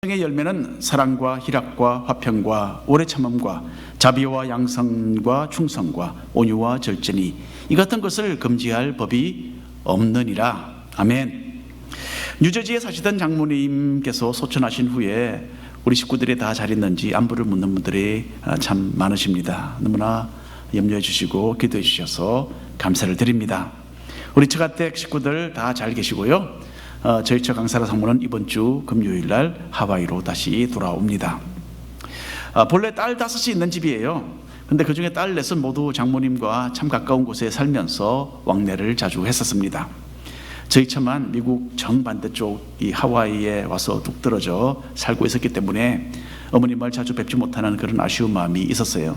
성의 열매는 사랑과 희락과 화평과 오래 참음과 자비와 양성과 충성과 온유와 절제니 이 같은 것을 금지할 법이 없느니라. 아멘. 뉴저지에 사시던 장모님께서 소천하신 후에 우리 식구들이 다 잘 있는지 안부를 묻는 분들이 참 많으십니다. 너무나 염려해 주시고 기도해 주셔서 감사를 드립니다. 우리 처가댁 식구들 다 잘 계시고요. 저희 처 강사라 사모는 이번 주 금요일날 하와이로 다시 돌아옵니다. 본래 딸 5이 있는 집이에요. 근데 그 중에 딸 4은 모두 장모님과 참 가까운 곳에 살면서 왕래를 자주 했었습니다. 저희 처만 미국 정반대쪽 이 하와이에 와서 뚝 떨어져 살고 있었기 때문에 어머님을 자주 뵙지 못하는 그런 아쉬운 마음이 있었어요.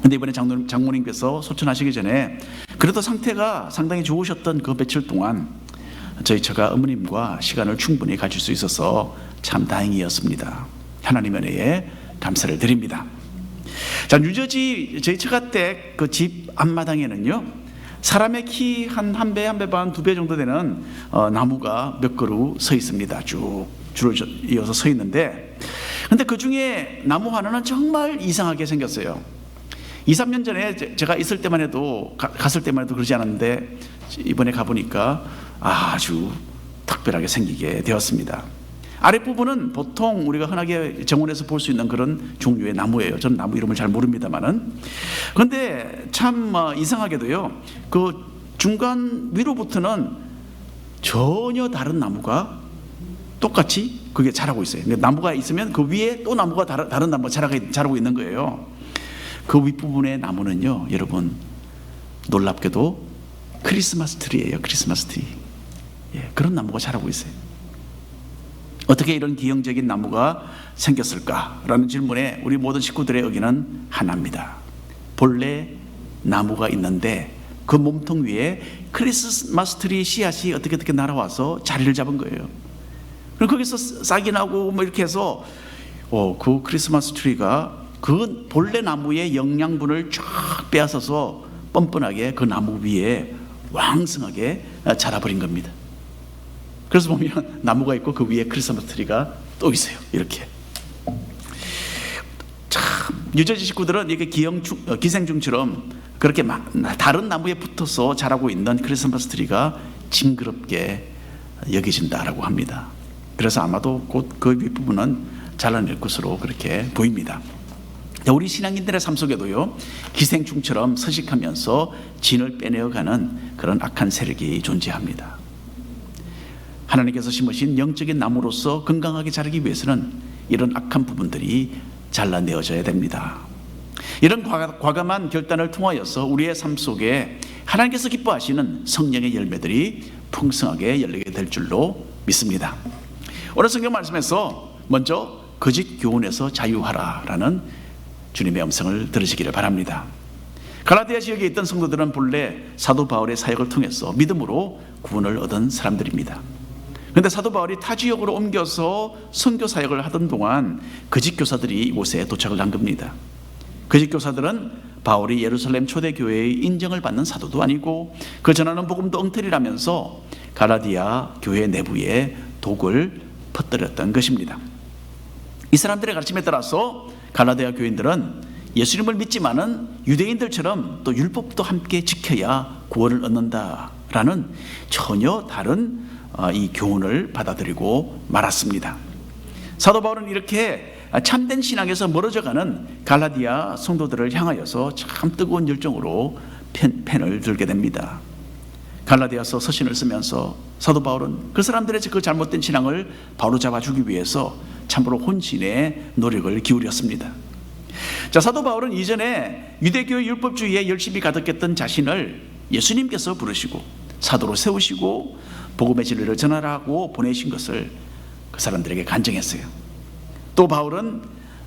근데 이번에 장모님께서 소천하시기 전에 그래도 상태가 상당히 좋으셨던 그 며칠 동안 저희 처가 어머님과 시간을 충분히 가질 수 있어서 참 다행이었습니다. 하나님의 은혜에 감사를 드립니다. 자, 뉴저지 저희 처가댁 그 집 앞마당에는요, 사람의 키 한 배, 한 배 반, 2배 정도 되는 나무가 몇 그루 서 있습니다. 쭉 줄을 이어서 서 있는데, 근데 그 중에 나무 하나는 정말 이상하게 생겼어요. 2, 3년 전에 제가 있을 때만 해도 갔을 때만 해도 그러지 않았는데 이번에 가보니까 아주 특별하게 생기게 되었습니다. 아랫부분은 보통 우리가 흔하게 정원에서 볼 수 있는 그런 종류의 나무예요. 저는 나무 이름을 잘 모릅니다만은. 그런데 참 이상하게도요, 그 중간 위로부터는 전혀 다른 나무가 똑같이 그게 자라고 있어요. 나무가 있으면 그 위에 또 나무가 다른 나무가 자라고 있는 거예요. 그 윗부분의 나무는요, 여러분, 놀랍게도 크리스마스 트리예요. 크리스마스 트리. 그런 나무가 자라고 있어요. 어떻게 이런 기형적인 나무가 생겼을까라는 질문에 우리 모든 식구들의 의견은 하나입니다. 본래 나무가 있는데 그 몸통 위에 크리스마스 트리 씨앗이 어떻게 날아와서 자리를 잡은 거예요. 그리고 거기서 싹이 나고 뭐 이렇게 해서 그 크리스마스 트리가 그 본래 나무의 영양분을 쫙 빼앗아서 뻔뻔하게 그 나무 위에 왕성하게 자라버린 겁니다. 그래서 보면 나무가 있고 그 위에 크리스마스 트리가 또 있어요. 이렇게. 참 뉴저지 식구들은 이렇게 기생충처럼 그렇게 다른 나무에 붙어서 자라고 있는 크리스마스 트리가 징그럽게 여겨진다라고 합니다. 그래서 아마도 곧 그 윗부분은 잘라낼 것으로 그렇게 보입니다. 우리 신앙인들의 삶 속에도요, 기생충처럼 서식하면서 진을 빼내어가는 그런 악한 세력이 존재합니다. 하나님께서 심으신 영적인 나무로서 건강하게 자라기 위해서는 이런 악한 부분들이 잘라내어져야 됩니다. 이런 과감한 결단을 통하여서 우리의 삶 속에 하나님께서 기뻐하시는 성령의 열매들이 풍성하게 열리게 될 줄로 믿습니다. 오늘 성경 말씀에서 먼저 거짓 교훈에서 자유하라라는 주님의 음성을 들으시기를 바랍니다. 갈라디아 지역에 있던 성도들은 본래 사도 바울의 사역을 통해서 믿음으로 구원을 얻은 사람들입니다. 그런데 사도 바울이 타 지역으로 옮겨서 선교 사역을 하던 동안 거짓 교사들이 이곳에 도착을 한 겁니다. 거짓 교사들은 바울이 예루살렘 초대교회의 인정을 받는 사도도 아니고 그 전하는 복음도 엉터리라면서 갈라디아 교회 내부에 독을 퍼뜨렸던 것입니다. 이 사람들의 가르침에 따라서 갈라디아 교인들은 예수님을 믿지만은 유대인들처럼 또 율법도 함께 지켜야 구원을 얻는다라는 전혀 다른 이 교훈을 받아들이고 말았습니다. 사도 바울은 이렇게 참된 신앙에서 멀어져가는 갈라디아 성도들을 향하여서 참 뜨거운 열정으로 펜을 들게 됩니다. 갈라디아서 서신을 쓰면서 사도 바울은 그 사람들의 그 잘못된 신앙을 바로잡아주기 위해서 참으로 혼신의 노력을 기울였습니다. 자, 사도 바울은 이전에 유대교의 율법주의에 열심히 가득했던 자신을 예수님께서 부르시고 사도로 세우시고 복음의 진리를 전하라고 보내신 것을 그 사람들에게 간증했어요. 또 바울은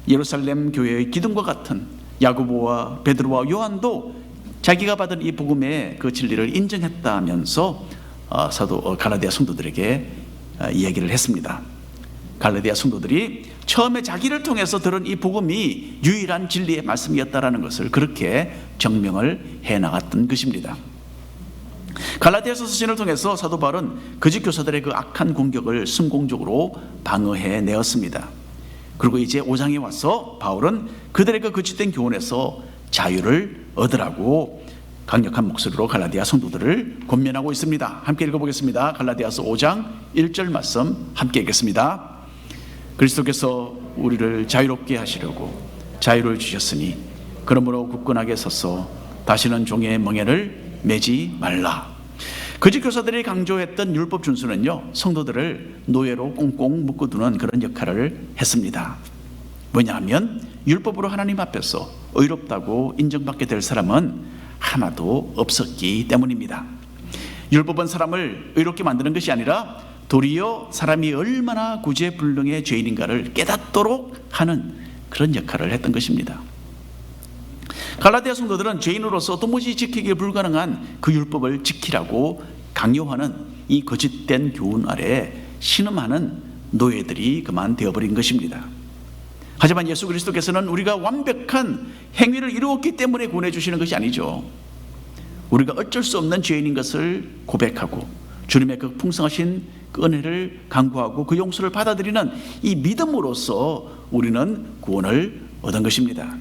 예루살렘 교회의 기둥과 같은 야고보와 베드로와 요한도 자기가 받은 이 복음의 그 진리를 인정했다면서 갈라디아 성도들에게 이야기를 했습니다. 갈라디아 성도들이 처음에 자기를 통해서 들은 이 복음이 유일한 진리의 말씀이었다라는 것을 그렇게 증명을 해나갔던 것입니다. 갈라디아서 서신을 통해서 사도 바울은 거짓 교사들의 그 악한 공격을 성공적으로 방어해 내었습니다. 그리고 이제 5장에 와서 바울은 그들의 그 거짓된 교훈에서 자유를 얻으라고 강력한 목소리로 갈라디아 성도들을 권면하고 있습니다. 함께 읽어보겠습니다. 갈라디아서 5장 1절 말씀 함께 읽겠습니다. 그리스도께서 우리를 자유롭게 하시려고 자유를 주셨으니 그러므로 굳건하게 서서 다시는 종의 멍에를 매지 말라. 거짓 교사들이 강조했던 율법 준수는요, 성도들을 노예로 꽁꽁 묶어두는 그런 역할을 했습니다. 왜냐하면 율법으로 하나님 앞에서 의롭다고 인정받게 될 사람은 하나도 없었기 때문입니다. 율법은 사람을 의롭게 만드는 것이 아니라 도리어 사람이 얼마나 구제불능의 죄인인가를 깨닫도록 하는 그런 역할을 했던 것입니다. 갈라디아 성도들은 죄인으로서 도무지 지키기 불가능한 그 율법을 지키라고 강요하는 이 거짓된 교훈 아래 신음하는 노예들이 그만 되어버린 것입니다. 하지만 예수 그리스도께서는 우리가 완벽한 행위를 이루었기 때문에 구원해 주시는 것이 아니죠. 우리가 어쩔 수 없는 죄인인 것을 고백하고 주님의 그 풍성하신 그 은혜를 간구하고 그 용서를 받아들이는 이 믿음으로써 우리는 구원을 얻은 것입니다.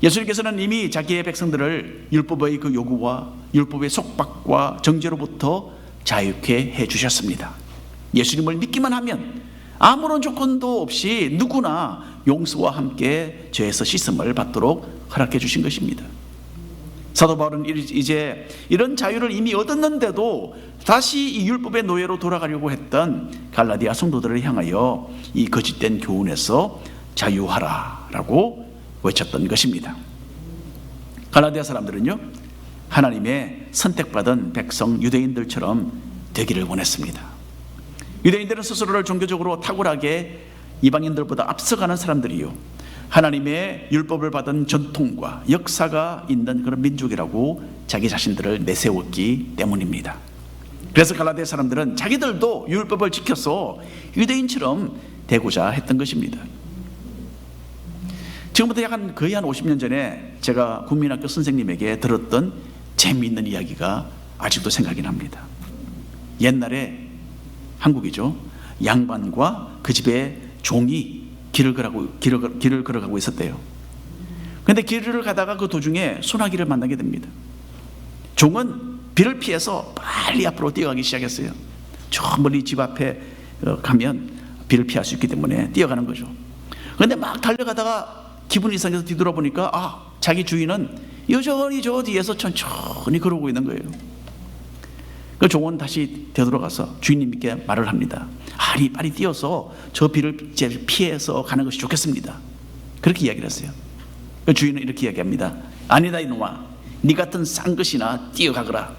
예수님께서는 이미 자기의 백성들을 율법의 그 요구와 율법의 속박과 정죄로부터 자유케 해주셨습니다. 예수님을 믿기만 하면 아무런 조건도 없이 누구나 용서와 함께 죄에서 씻음을 받도록 허락해 주신 것입니다. 사도 바울은 이제 이런 자유를 이미 얻었는데도 다시 이 율법의 노예로 돌아가려고 했던 갈라디아 성도들을 향하여 이 거짓된 교훈에서 자유하라라고 외쳤던 것입니다. 갈라디아 사람들은요, 하나님의 선택받은 백성 유대인들처럼 되기를 원했습니다. 유대인들은 스스로를 종교적으로 탁월하게 이방인들보다 앞서가는 사람들이요, 하나님의 율법을 받은 전통과 역사가 있는 그런 민족이라고 자기 자신들을 내세웠기 때문입니다. 그래서 갈라디아 사람들은 자기들도 율법을 지켜서 유대인처럼 되고자 했던 것입니다. 지금부터 거의 한 50년 전에 제가 국민학교 선생님에게 들었던 재미있는 이야기가 아직도 생각이 납니다. 옛날에 한국이죠, 양반과 그 집의 종이 길을 걸어가고 있었대요. 그런데 길을 가다가 그 도중에 소나기를 만나게 됩니다. 종은 비를 피해서 빨리 앞으로 뛰어가기 시작했어요. 저 멀리 집 앞에 가면 비를 피할 수 있기 때문에 뛰어가는 거죠. 그런데 막 달려가다가 기분이 이상해서 뒤돌아보니까 자기 주인은 여전히 저 뒤에서 천천히 걸어오고 있는 거예요. 그 종은 다시 되돌아가서 주인님께 말을 합니다. 아니, 빨리 뛰어서 저 비를 피해서 가는 것이 좋겠습니다. 그렇게 이야기를 했어요. 그 주인은 이렇게 이야기합니다. 아니다 이놈아, 네 같은 싼 것이나 뛰어가거라.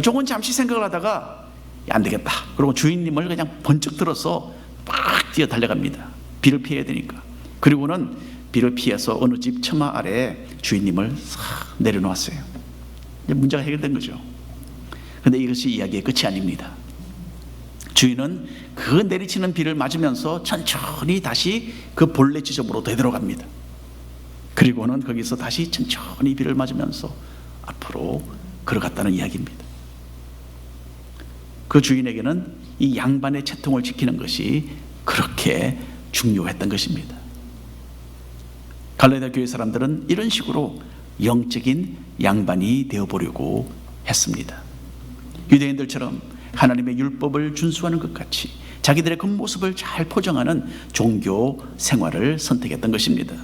종은 잠시 생각을 하다가 안 되겠다, 그리고 주인님을 그냥 번쩍 들어서 막 뛰어 달려갑니다. 비를 피해야 되니까. 그리고는 비를 피해서 어느 집 처마 아래에 주인님을 싹 내려놓았어요. 문제가 해결된 거죠. 그런데 이것이 이야기의 끝이 아닙니다. 주인은 그 내리치는 비를 맞으면서 천천히 다시 그 본래 지점으로 되돌아갑니다. 그리고는 거기서 다시 천천히 비를 맞으면서 앞으로 걸어갔다는 이야기입니다. 그 주인에게는 이 양반의 채통을 지키는 것이 그렇게 중요했던 것입니다. 갈라디아 교회 사람들은 이런 식으로 영적인 양반이 되어보려고 했습니다. 유대인들처럼 하나님의 율법을 준수하는 것 같이 자기들의 겉모습을 잘 포장하는 종교 생활을 선택했던 것입니다.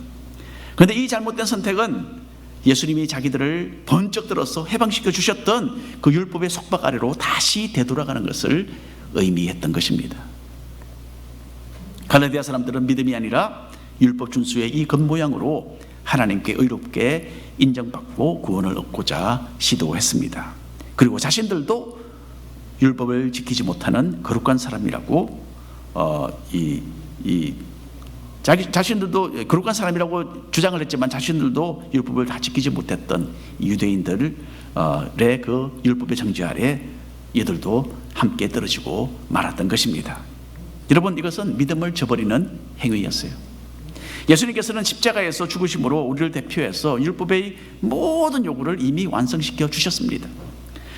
그런데 이 잘못된 선택은 예수님이 자기들을 번쩍 들어서 해방시켜 주셨던 그 율법의 속박 아래로 다시 되돌아가는 것을 의미했던 것입니다. 갈라디아 사람들은 믿음이 아니라 율법 준수의 이 겉모양으로 하나님께 의롭게 인정받고 구원을 얻고자 시도했습니다. 그리고 자신들도 율법을 지키지 못하는 거룩한 사람이라고 자신들도 거룩한 사람이라고 주장을 했지만 자신들도 율법을 다 지키지 못했던 유대인들의 그 율법의 정죄 아래 이들도 함께 떨어지고 말았던 것입니다. 여러분, 이것은 믿음을 저버리는 행위였어요. 예수님께서는 십자가에서 죽으심으로 우리를 대표해서 율법의 모든 요구를 이미 완성시켜 주셨습니다.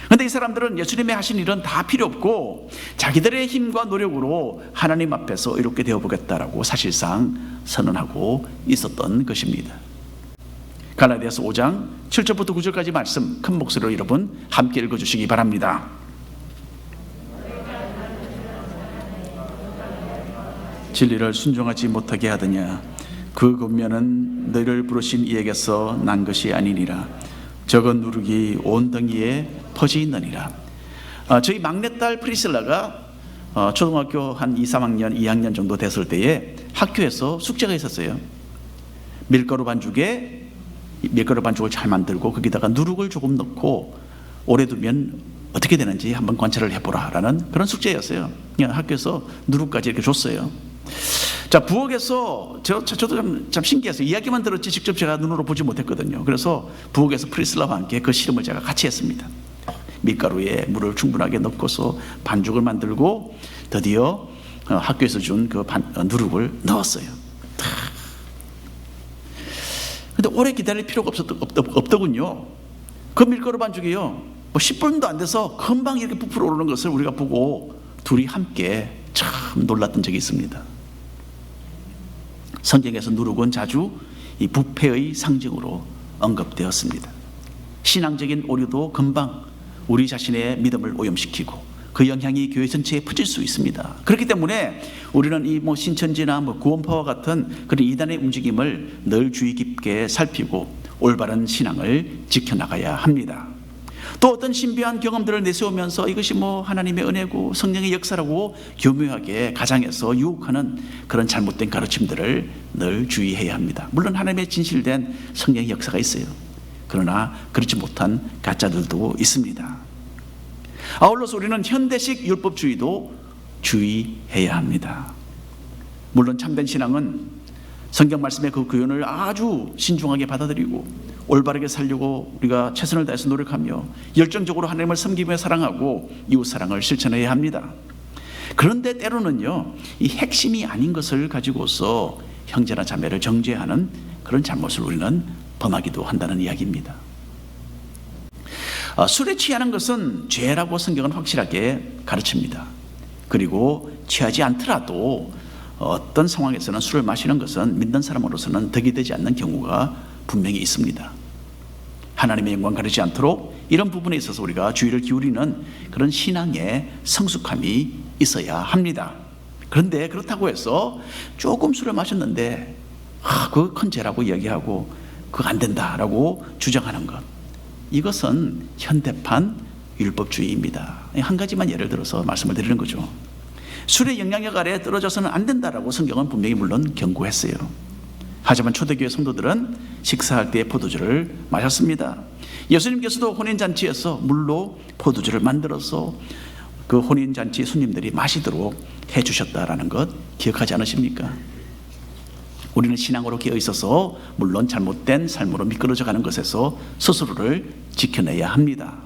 그런데 이 사람들은 예수님의 하신 일은 다 필요 없고 자기들의 힘과 노력으로 하나님 앞에서 의롭게 되어보겠다라고 사실상 선언하고 있었던 것입니다. 갈라디아서 5장 7절부터 9절까지 말씀 큰 목소리로 여러분 함께 읽어주시기 바랍니다. 진리를 순종하지 못하게 하더냐, 그 권면은 너희를 부르신 이에게서 난 것이 아니니라. 적은 누룩이 온 덩이에 퍼져 있느니라. 저희 막내딸 프리실라가 초등학교 한 2, 3학년, 2학년 정도 됐을 때에 학교에서 숙제가 있었어요. 밀가루 반죽을 잘 만들고 거기다가 누룩을 조금 넣고 오래 두면 어떻게 되는지 한번 관찰을 해보라 라는 그런 숙제였어요. 학교에서 누룩까지 이렇게 줬어요. 자, 부엌에서 저도 참 신기했어요. 이야기만 들었지 직접 제가 눈으로 보지 못했거든요. 그래서 부엌에서 프리슬라와 함께 그 실험을 제가 같이 했습니다. 밀가루에 물을 충분하게 넣고서 반죽을 만들고 드디어 학교에서 준 그 누룩을 넣었어요. 근데 오래 기다릴 필요가 없더군요. 그 밀가루 반죽이요, 뭐 10분도 안 돼서 금방 이렇게 부풀어 오르는 것을 우리가 보고 둘이 함께 참 놀랐던 적이 있습니다. 성경에서 누룩은 자주 이 부패의 상징으로 언급되었습니다. 신앙적인 오류도 금방 우리 자신의 믿음을 오염시키고 그 영향이 교회 전체에 퍼질 수 있습니다. 그렇기 때문에 우리는 이 신천지나 구원파와 같은 그런 이단의 움직임을 늘 주의 깊게 살피고 올바른 신앙을 지켜나가야 합니다. 또 어떤 신비한 경험들을 내세우면서 이것이 하나님의 은혜고 성령의 역사라고 교묘하게 가장해서 유혹하는 그런 잘못된 가르침들을 늘 주의해야 합니다. 물론 하나님의 진실된 성령의 역사가 있어요. 그러나 그렇지 못한 가짜들도 있습니다. 아울러서 우리는 현대식 율법주의도 주의해야 합니다. 물론 참된 신앙은 성경 말씀의 그 교훈을 아주 신중하게 받아들이고 올바르게 살려고 우리가 최선을 다해서 노력하며 열정적으로 하나님을 섬기며 사랑하고 이웃사랑을 실천해야 합니다. 그런데 때로는요, 이 핵심이 아닌 것을 가지고서 형제나 자매를 정죄하는 그런 잘못을 우리는 범하기도 한다는 이야기입니다. 술에 취하는 것은 죄라고 성경은 확실하게 가르칩니다. 그리고 취하지 않더라도 어떤 상황에서는 술을 마시는 것은 믿는 사람으로서는 덕이 되지 않는 경우가 분명히 있습니다. 하나님의 영광 가리지 않도록 이런 부분에 있어서 우리가 주의를 기울이는 그런 신앙의 성숙함이 있어야 합니다. 그런데 그렇다고 해서 조금 술을 마셨는데 그거 큰 죄라고 이야기하고 그거 안 된다라고 주장하는 것, 이것은 현대판 율법주의입니다. 한 가지만 예를 들어서 말씀을 드리는 거죠. 술의 영향력 아래에 떨어져서는 안 된다라고 성경은 분명히 물론 경고했어요. 하지만 초대교회 성도들은 식사할 때 포도주를 마셨습니다. 예수님께서도 혼인잔치에서 물로 포도주를 만들어서 그 혼인잔치 손님들이 마시도록 해주셨다라는 것 기억하지 않으십니까? 우리는 신앙으로 깨어 있어서 물론 잘못된 삶으로 미끄러져 가는 것에서 스스로를 지켜내야 합니다.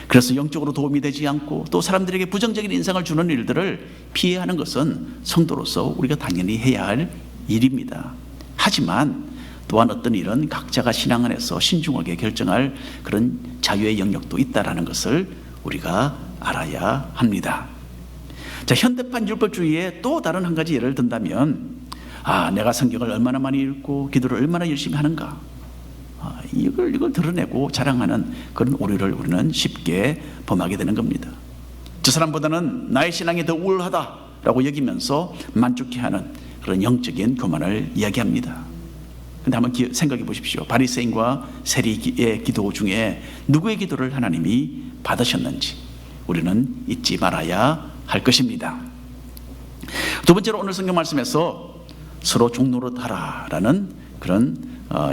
그래서 영적으로 도움이 되지 않고 또 사람들에게 부정적인 인상을 주는 일들을 피해야 하는 것은 성도로서 우리가 당연히 해야 할 일입니다. 하지만 또한 어떤 일은 각자가 신앙 안에서 신중하게 결정할 그런 자유의 영역도 있다라는 것을 우리가 알아야 합니다. 자, 현대판 율법주의의 또 다른 한 가지 예를 든다면, 내가 성경을 얼마나 많이 읽고 기도를 얼마나 열심히 하는가, 이걸 드러내고 자랑하는 그런 오류를 우리는 쉽게 범하게 되는 겁니다. 저 사람보다는 나의 신앙이 더 우월하다라고 여기면서 만족해하는 그런 영적인 교만을 이야기합니다. 그런데 한번 생각해 보십시오. 바리새인과 세리의 기도 중에 누구의 기도를 하나님이 받으셨는지 우리는 잊지 말아야 할 것입니다. 두 번째로 오늘 성경 말씀에서 서로 종노릇하라라는 그런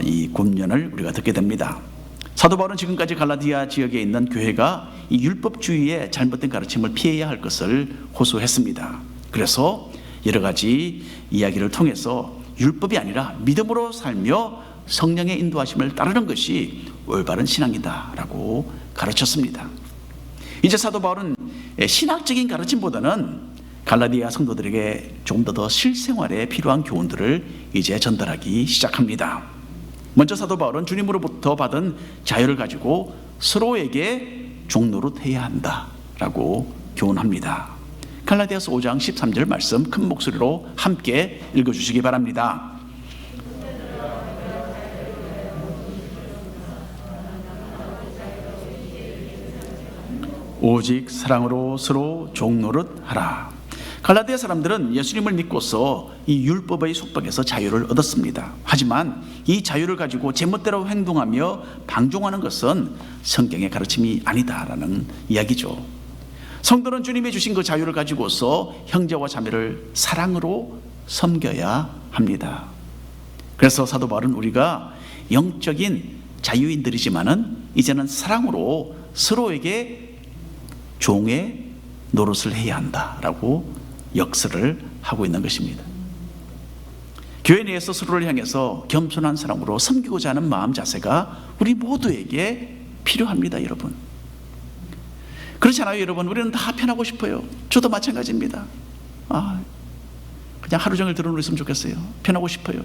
이 권면을 우리가 듣게 됩니다. 사도 바울은 지금까지 갈라디아 지역에 있는 교회가 이 율법주의의 잘못된 가르침을 피해야 할 것을 호소했습니다. 그래서 여러 가지 이야기를 통해서 율법이 아니라 믿음으로 살며 성령의 인도하심을 따르는 것이 올바른 신앙이다라고 가르쳤습니다. 이제 사도 바울은 신학적인 가르침보다는 갈라디아 성도들에게 조금 더 실생활에 필요한 교훈들을 이제 전달하기 시작합니다. 먼저 사도 바울은 주님으로부터 받은 자유를 가지고 서로에게 종노릇해야 한다라고 교훈합니다. 갈라디아서 5장 13절 말씀 큰 목소리로 함께 읽어주시기 바랍니다. 오직 사랑으로 서로 종노릇하라. 갈라디아 사람들은 예수님을 믿고서 이 율법의 속박에서 자유를 얻었습니다. 하지만 이 자유를 가지고 제멋대로 행동하며 방종하는 것은 성경의 가르침이 아니다라는 이야기죠. 성도는 주님이 주신 그 자유를 가지고서 형제와 자매를 사랑으로 섬겨야 합니다. 그래서 사도 바울은 우리가 영적인 자유인들이지만은 이제는 사랑으로 서로에게 종의 노릇을 해야 한다라고 역설을 하고 있는 것입니다. 교회 내에서 서로를 향해서 겸손한 사랑으로 섬기고자 하는 마음 자세가 우리 모두에게 필요합니다, 여러분. 그렇지 않아요, 여러분? 우리는 다 편하고 싶어요. 저도 마찬가지입니다. 그냥 하루 종일 들어놓으면 좋겠어요. 편하고 싶어요.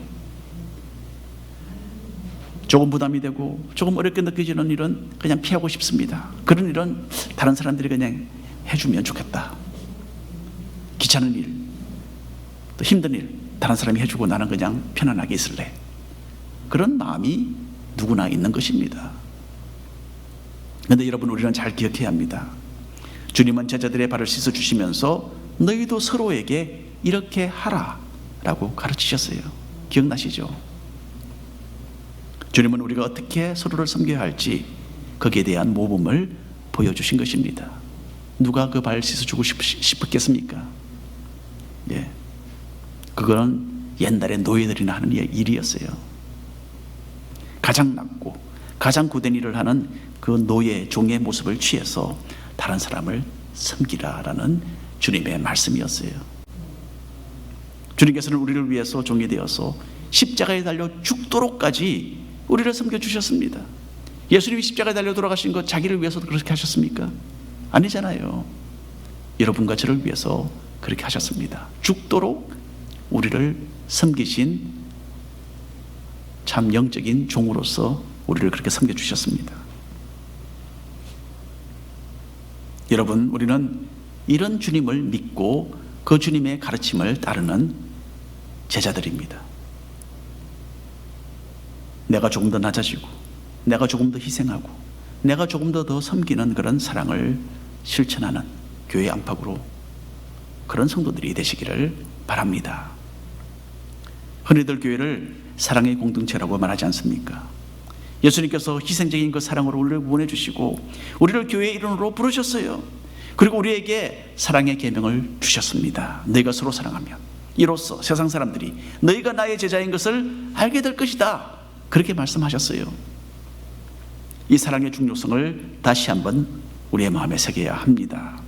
조금 부담이 되고 조금 어렵게 느껴지는 일은 그냥 피하고 싶습니다. 그런 일은 다른 사람들이 그냥 해주면 좋겠다. 귀찮은 일, 또 힘든 일 다른 사람이 해주고 나는 그냥 편안하게 있을래. 그런 마음이 누구나 있는 것입니다. 그런데 여러분, 우리는 잘 기억해야 합니다. 주님은 제자들의 발을 씻어주시면서 너희도 서로에게 이렇게 하라 라고 가르치셨어요. 기억나시죠? 주님은 우리가 어떻게 서로를 섬겨야 할지 거기에 대한 모범을 보여주신 것입니다. 누가 그 발 씻어주고 싶었겠습니까? 예, 그거는 옛날에 노예들이나 하는 일이었어요. 가장 낮고 가장 고된 일을 하는 그 노예, 종의 모습을 취해서 다른 사람을 섬기라라는 주님의 말씀이었어요. 주님께서는 우리를 위해서 종이 되어서 십자가에 달려 죽도록까지 우리를 섬겨주셨습니다. 예수님이 십자가에 달려 돌아가신 것 자기를 위해서도 그렇게 하셨습니까? 아니잖아요. 여러분과 저를 위해서 그렇게 하셨습니다. 죽도록 우리를 섬기신 참 영적인 종으로서 우리를 그렇게 섬겨주셨습니다. 여러분, 우리는 이런 주님을 믿고 그 주님의 가르침을 따르는 제자들입니다. 내가 조금 더 낮아지고 내가 조금 더 희생하고 내가 조금 더 섬기는 그런 사랑을 실천하는 교회 안팎으로 그런 성도들이 되시기를 바랍니다. 흔히들 교회를 사랑의 공동체라고 말하지 않습니까? 예수님께서 희생적인 그 사랑으로 우리를 구원해 주시고 우리를 교회의 일원으로 부르셨어요. 그리고 우리에게 사랑의 계명을 주셨습니다. 너희가 서로 사랑하면 이로써 세상 사람들이 너희가 나의 제자인 것을 알게 될 것이다. 그렇게 말씀하셨어요. 이 사랑의 중요성을 다시 한번 우리의 마음에 새겨야 합니다.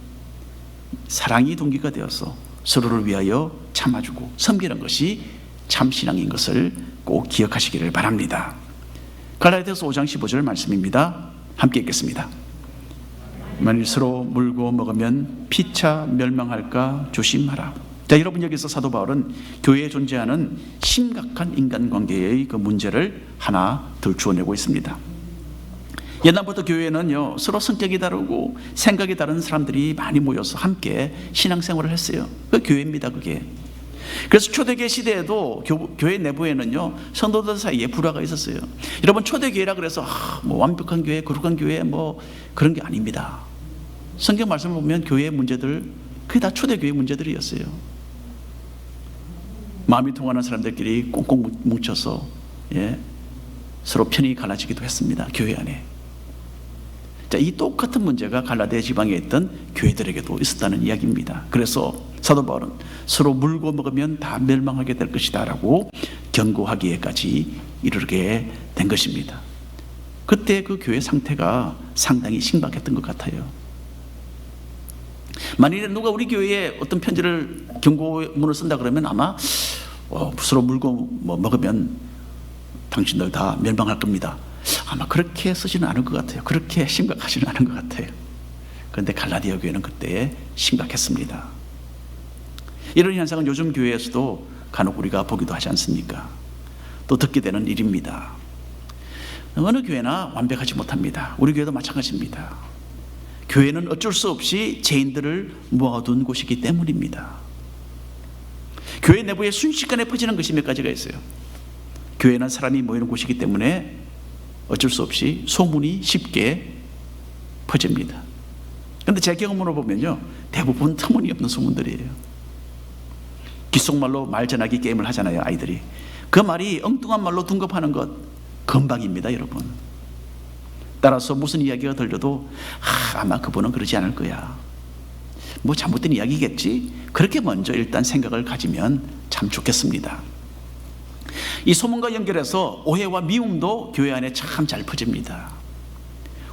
사랑이 동기가 되어서 서로를 위하여 참아주고 섬기는 것이 참 신앙인 것을 꼭 기억하시기를 바랍니다. 갈라디아서 5장 15절 말씀입니다. 함께 읽겠습니다. 만일 서로 물고 먹으면 피차 멸망할까 조심하라. 자, 여러분, 여기서 사도 바울은 교회에 존재하는 심각한 인간관계의 그 문제를 하나 들추어내고 있습니다. 옛날부터 교회에는요, 서로 성격이 다르고 생각이 다른 사람들이 많이 모여서 함께 신앙생활을 했어요. 그 교회입니다, 그게. 그래서 초대교회 시대에도 교회 내부에는요, 성도들 사이에 불화가 있었어요. 여러분, 초대교회라 그래서 뭐 완벽한 교회, 거룩한 교회 뭐 그런 게 아닙니다. 성경 말씀을 보면 교회의 문제들, 그게 다 초대교회 문제들이었어요. 마음이 통하는 사람들끼리 꽁꽁 뭉쳐서 서로 편이 갈라지기도 했습니다, 교회 안에. 자, 이 똑같은 문제가 갈라디아 지방에 있던 교회들에게도 있었다는 이야기입니다. 그래서 사도 바울은 서로 물고 먹으면 다 멸망하게 될 것이다 라고 경고하기에까지 이르게 된 것입니다. 그때 그 교회 상태가 상당히 심각했던 것 같아요. 만일에 누가 우리 교회에 어떤 편지를 경고문을 쓴다 그러면 아마 서로 물고 먹으면 당신들 다 멸망할 겁니다, 아마 그렇게 쓰지는 않을 것 같아요. 그렇게 심각하지는 않은 것 같아요. 그런데 갈라디아 교회는 그때 심각했습니다. 이런 현상은 요즘 교회에서도 간혹 우리가 보기도 하지 않습니까? 또 듣게 되는 일입니다. 어느 교회나 완벽하지 못합니다. 우리 교회도 마찬가지입니다. 교회는 어쩔 수 없이 죄인들을 모아둔 곳이기 때문입니다. 교회 내부에 순식간에 퍼지는 것이 몇 가지가 있어요. 교회는 사람이 모이는 곳이기 때문에 어쩔 수 없이 소문이 쉽게 퍼집니다. 그런데 제 경험으로 보면요, 대부분 터무니없는 소문들이에요. 귓속말로 말 전하기 게임을 하잖아요, 아이들이. 그 말이 엉뚱한 말로 둔갑하는 것 금방입니다, 여러분. 따라서 무슨 이야기가 들려도 아마 그분은 그러지 않을 거야, 뭐 잘못된 이야기겠지, 그렇게 먼저 일단 생각을 가지면 참 좋겠습니다. 이 소문과 연결해서 오해와 미움도 교회 안에 참 잘 퍼집니다.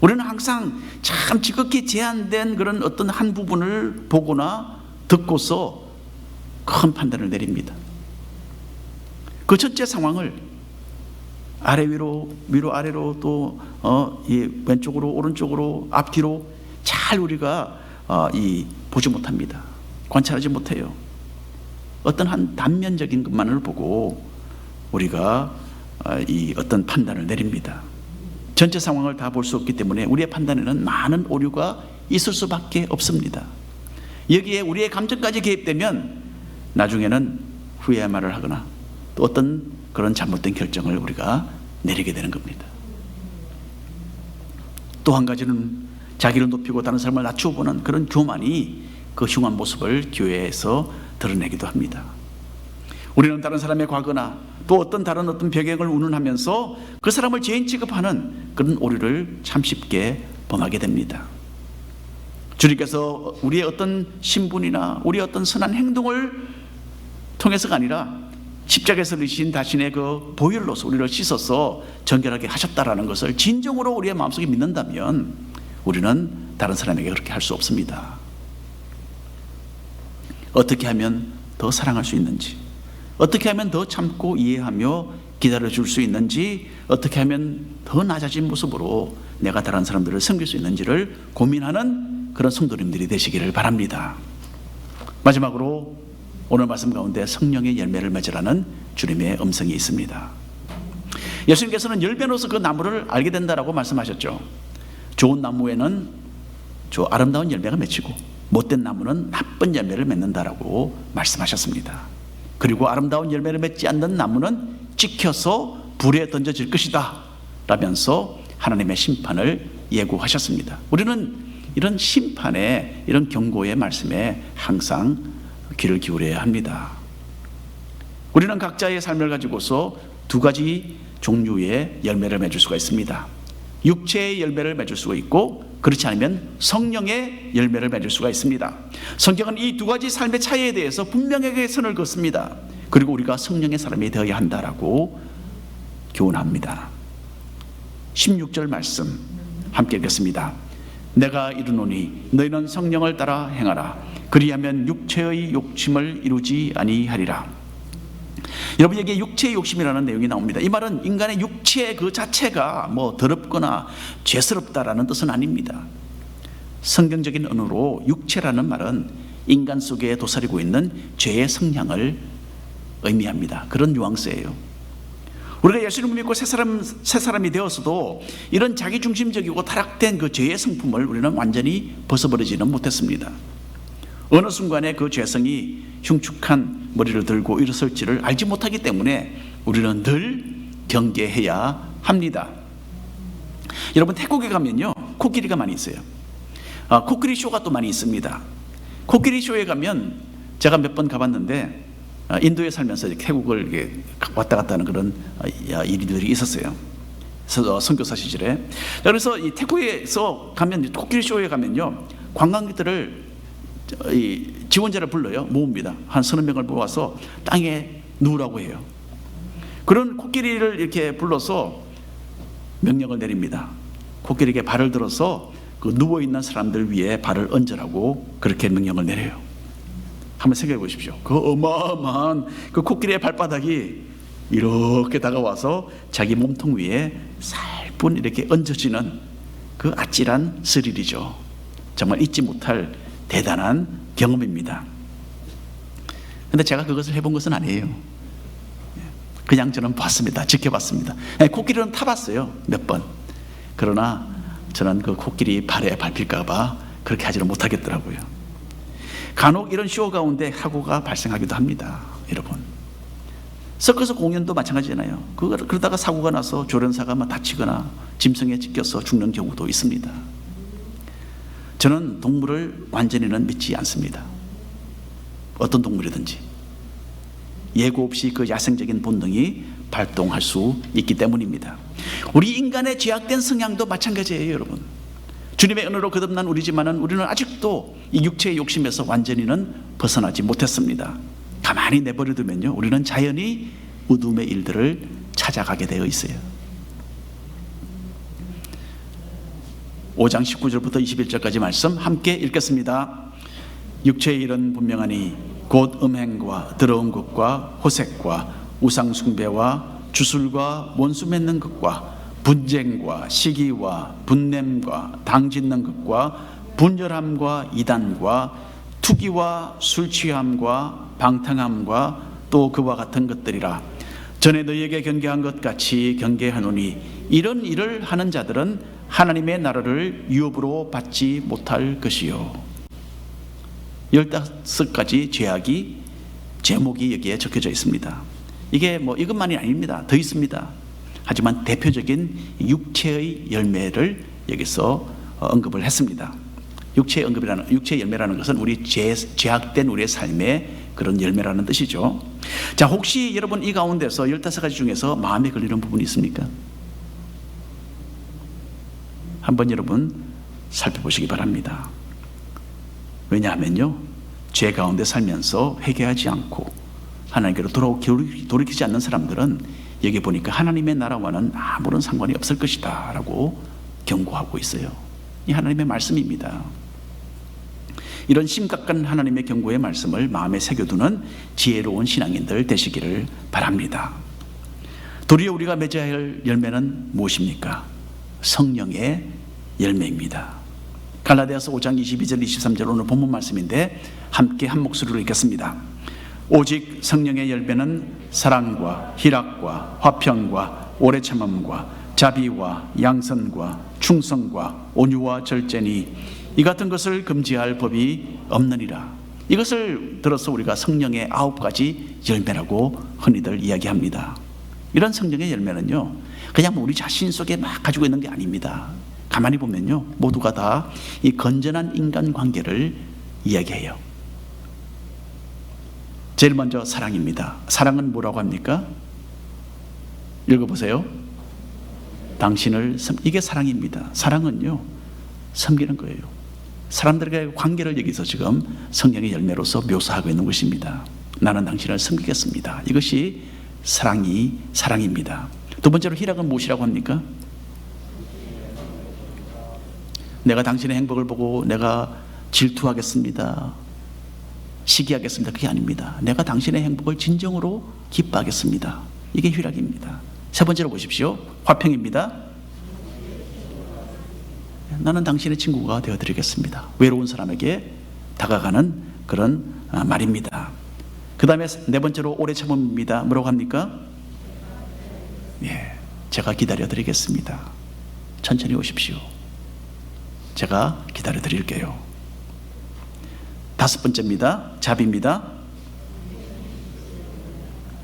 우리는 항상 참 지극히 제한된 그런 어떤 한 부분을 보거나 듣고서 큰 판단을 내립니다. 그 전체 상황을 아래 위로, 위로 아래로, 또 왼쪽으로 오른쪽으로 앞뒤로 잘 우리가 보지 못합니다. 관찰하지 못해요. 어떤 한 단면적인 것만을 보고 우리가 어떤 판단을 내립니다. 전체 상황을 다 볼 수 없기 때문에 우리의 판단에는 많은 오류가 있을 수밖에 없습니다. 여기에 우리의 감정까지 개입되면 나중에는 후회의 말을 하거나 또 어떤 그런 잘못된 결정을 우리가 내리게 되는 겁니다. 또 한 가지는 자기를 높이고 다른 사람을 낮추어 보는 그런 교만이 그 흉한 모습을 교회에서 드러내기도 합니다. 우리는 다른 사람의 과거나 또 어떤 다른 어떤 배경을 운운하면서 그 사람을 죄인 취급하는 그런 오류를 참 쉽게 범하게 됩니다. 주님께서 우리의 어떤 신분이나 우리의 어떤 선한 행동을 통해서가 아니라 십자가에서 흘리신 자신의 그 보혈로서 우리를 씻어서 정결하게 하셨다라는 것을 진정으로 우리의 마음속에 믿는다면 우리는 다른 사람에게 그렇게 할 수 없습니다. 어떻게 하면 더 사랑할 수 있는지, 어떻게 하면 더 참고 이해하며 기다려줄 수 있는지, 어떻게 하면 더 낮아진 모습으로 내가 다른 사람들을 섬길 수 있는지를 고민하는 그런 성도님들이 되시기를 바랍니다. 마지막으로 오늘 말씀 가운데 성령의 열매를 맺으라는 주님의 음성이 있습니다. 예수님께서는 열매로서 그 나무를 알게 된다라고 말씀하셨죠. 좋은 나무에는 아름다운 열매가 맺히고 못된 나무는 나쁜 열매를 맺는다라고 말씀하셨습니다. 그리고 아름다운 열매를 맺지 않는 나무는 찍혀서 불에 던져질 것이다 라면서 하나님의 심판을 예고하셨습니다. 우리는 이런 심판의, 이런 경고의 말씀에 항상 귀를 기울여야 합니다. 우리는 각자의 삶을 가지고서 두 가지 종류의 열매를 맺을 수가 있습니다. 육체의 열매를 맺을 수가 있고, 그렇지 않으면 성령의 열매를 맺을 수가 있습니다. 성경은 이 두 가지 삶의 차이에 대해서 분명하게 선을 긋습니다. 그리고 우리가 성령의 사람이 되어야 한다라고 교훈합니다. 16절 말씀 함께 읽겠습니다. 내가 이르노니 너희는 성령을 따라 행하라. 그리하면 육체의 욕심을 이루지 아니하리라. 여러분에게 육체의 욕심이라는 내용이 나옵니다. 이 말은 인간의 육체 그 자체가 뭐 더럽거나 죄스럽다라는 뜻은 아닙니다. 성경적인 언어로 육체라는 말은 인간 속에 도사리고 있는 죄의 성향을 의미합니다. 그런 뉘앙스예요. 우리가 예수님을 믿고 새 사람이 되었어도 이런 자기중심적이고 타락된 그 죄의 성품을 우리는 완전히 벗어버리지는 못했습니다. 어느 순간에 그 죄성이 흉측한 머리를 들고 일어설지를 알지 못하기 때문에 우리는 늘 경계해야 합니다. 여러분, 태국에 가면요 코끼리가 많이 있어요. 코끼리 쇼가 또 많이 있습니다. 코끼리 쇼에 가면 제가 몇 번 가봤는데 인도에 살면서 태국을 이렇게 왔다 갔다 하는 그런 일들이 있었어요. 선교사 시절에. 그래서 이 태국에서 가면 코끼리 쇼에 가면요 관광객들을 지원자를 불러요. 모읍니다. 한 서너 명을 모아서 땅에 누우라고 해요. 그런 코끼리를 이렇게 불러서 명령을 내립니다. 코끼리에게 발을 들어서 그 누워있는 사람들 위에 발을 얹으라고 그렇게 명령을 내려요. 한번 생각해 보십시오. 그 어마어마한 그 코끼리의 발바닥이 이렇게 다가와서 자기 몸통 위에 살뿐 이렇게 얹어지는 그 아찔한 스릴이죠. 정말 잊지 못할 대단한 경험입니다. 근데 제가 그것을 해본 것은 아니에요. 그냥 저는 봤습니다. 지켜봤습니다. 코끼리는 타봤어요. 몇 번. 그러나 저는 그 코끼리 발에 밟힐까봐 그렇게 하지는 못하겠더라고요. 간혹 이런 쇼 가운데 사고가 발생하기도 합니다. 여러분, 서커스 공연도 마찬가지잖아요. 그러다가 사고가 나서 조련사가 다치거나 짐승에 찢겨서 죽는 경우도 있습니다. 저는 동물을 완전히는 믿지 않습니다. 어떤 동물이든지 예고 없이 그 야생적인 본능이 발동할 수 있기 때문입니다. 우리 인간의 죄악된 성향도 마찬가지예요. 여러분, 주님의 은혜로 거듭난 우리지만은 우리는 아직도 이 육체의 욕심에서 완전히는 벗어나지 못했습니다. 가만히 내버려 두면요, 우리는 자연히 어둠의 일들을 찾아가게 되어 있어요. 5장 19절부터 21절까지 말씀 함께 읽겠습니다. 육체의 일은 분명하니 곧 음행과 더러운 것과 호색과 우상 숭배와 주술과 원수 맺는 것과 분쟁과 시기와 분냄과 당짓는 것과 분열함과 이단과 투기와 술 취함과 방탕함과 또 그와 같은 것들이라. 전에 너희에게 경계한 것 같이 경계하노니 이런 일을 하는 자들은 하나님의 나라를 유업으로 받지 못할 것이요. 15가지 죄악이 제목이 여기에 적혀져 있습니다. 이게 이것만이 아닙니다. 더 있습니다. 하지만 대표적인 육체의 열매를 여기서 언급을 했습니다. 육체의 열매라는 것은 우리 죄악된 우리의 삶의 그런 열매라는 뜻이죠. 자, 혹시 여러분 이 가운데서 15가지 중에서 마음에 걸리는 부분이 있습니까? 한번 여러분 살펴보시기 바랍니다. 왜냐하면요, 죄 가운데 살면서 회개하지 않고 하나님께로 돌이키지 않는 사람들은 여기 보니까 하나님의 나라와는 아무런 상관이 없을 것이다 라고 경고하고 있어요. 이 하나님의 말씀입니다. 이런 심각한 하나님의 경고의 말씀을 마음에 새겨두는 지혜로운 신앙인들 되시기를 바랍니다. 도리어 우리가 맺어야 할 열매는 무엇입니까? 성령의 열매입니다. 갈라디아서 5장 22절 23절 오늘 본문 말씀인데 함께 한 목소리로 읽겠습니다. 오직 성령의 열매는 사랑과 희락과 화평과 오래 참음과 자비와 양선과 충성과 온유와 절제니 이 같은 것을 금지할 법이 없느니라. 이것을 들어서 우리가 성령의 9가지 열매라고 흔히들 이야기합니다. 이런 성령의 열매는요, 그냥 우리 자신 속에 막 가지고 있는 게 아닙니다. 가만히 보면요, 모두가 다 이 건전한 인간관계를 이야기해요. 제일 먼저 사랑입니다. 사랑은 뭐라고 합니까? 읽어보세요. 이게 사랑입니다. 사랑은요, 섬기는 거예요. 사람들과의 관계를 여기서 지금 성령의 열매로서 묘사하고 있는 것입니다. 나는 당신을 섬기겠습니다. 이것이 사랑입니다. 두 번째로 희락은 무엇이라고 합니까? 내가 당신의 행복을 보고 내가 질투하겠습니다, 시기하겠습니다. 그게 아닙니다. 내가 당신의 행복을 진정으로 기뻐하겠습니다. 이게 희락입니다. 세 번째로 보십시오. 화평입니다. 나는 당신의 친구가 되어드리겠습니다. 외로운 사람에게 다가가는 그런 말입니다. 그 다음에 네 번째로 오래 참음입니다. 뭐라고 합니까? 제가 기다려드리겠습니다. 천천히 오십시오. 제가 기다려드릴게요. 다섯 번째입니다. 자비입니다.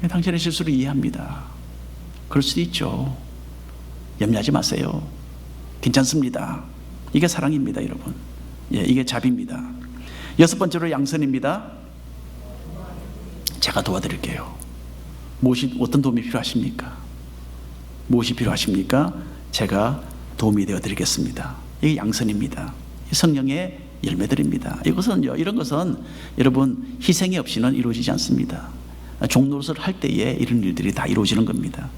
당신의 실수를 이해합니다. 그럴 수도 있죠. 염려하지 마세요. 괜찮습니다. 이게 사랑입니다, 여러분. 이게 자비입니다. 여섯 번째로 양선입니다. 제가 도와드릴게요. 어떤 도움이 필요하십니까? 무엇이 필요하십니까? 제가 도움이 되어드리겠습니다. 이게 양선입니다. 성령의 열매들입니다. 이런 것은 여러분 희생이 없이는 이루어지지 않습니다. 종노릇을 할 때에 이런 일들이 다 이루어지는 겁니다.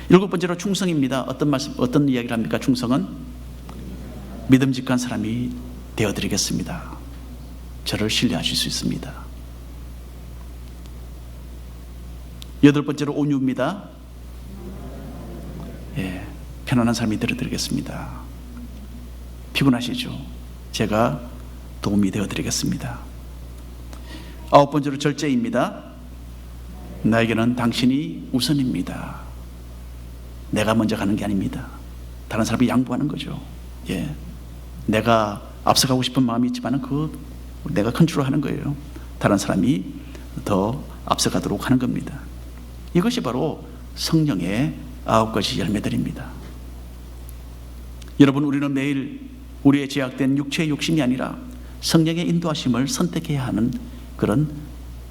일곱 번째로 충성입니다. 어떤 이야기를 합니까? 충성은 믿음직한 사람이 되어드리겠습니다. 저를 신뢰하실 수 있습니다. 여덟 번째로 온유입니다. 편안한 삶이 되어드리겠습니다. 피곤하시죠? 제가 도움이 되어드리겠습니다. 아홉 번째로 절제입니다. 나에게는 당신이 우선입니다. 내가 먼저 가는 게 아닙니다. 다른 사람이 양보하는 거죠. 예. 내가 앞서가고 싶은 마음이 있지만 내가 컨트롤하는 거예요. 다른 사람이 더 앞서가도록 하는 겁니다. 이것이 바로 성령의 9가지 열매들입니다. 여러분, 우리는 매일 우리의 제약된 육체의 욕심이 아니라 성령의 인도하심을 선택해야 하는 그런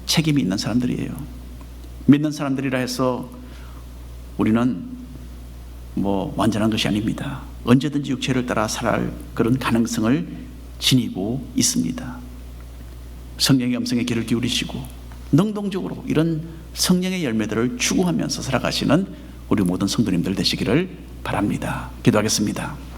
책임이 있는 사람들이에요. 믿는 사람들이라 해서 우리는 완전한 것이 아닙니다. 언제든지 육체를 따라 살아갈 그런 가능성을 지니고 있습니다. 성령의 음성에 귀를 기울이시고 능동적으로 이런 성령의 열매들을 추구하면서 살아가시는 우리 모든 성도님들 되시기를 바랍니다. 기도하겠습니다.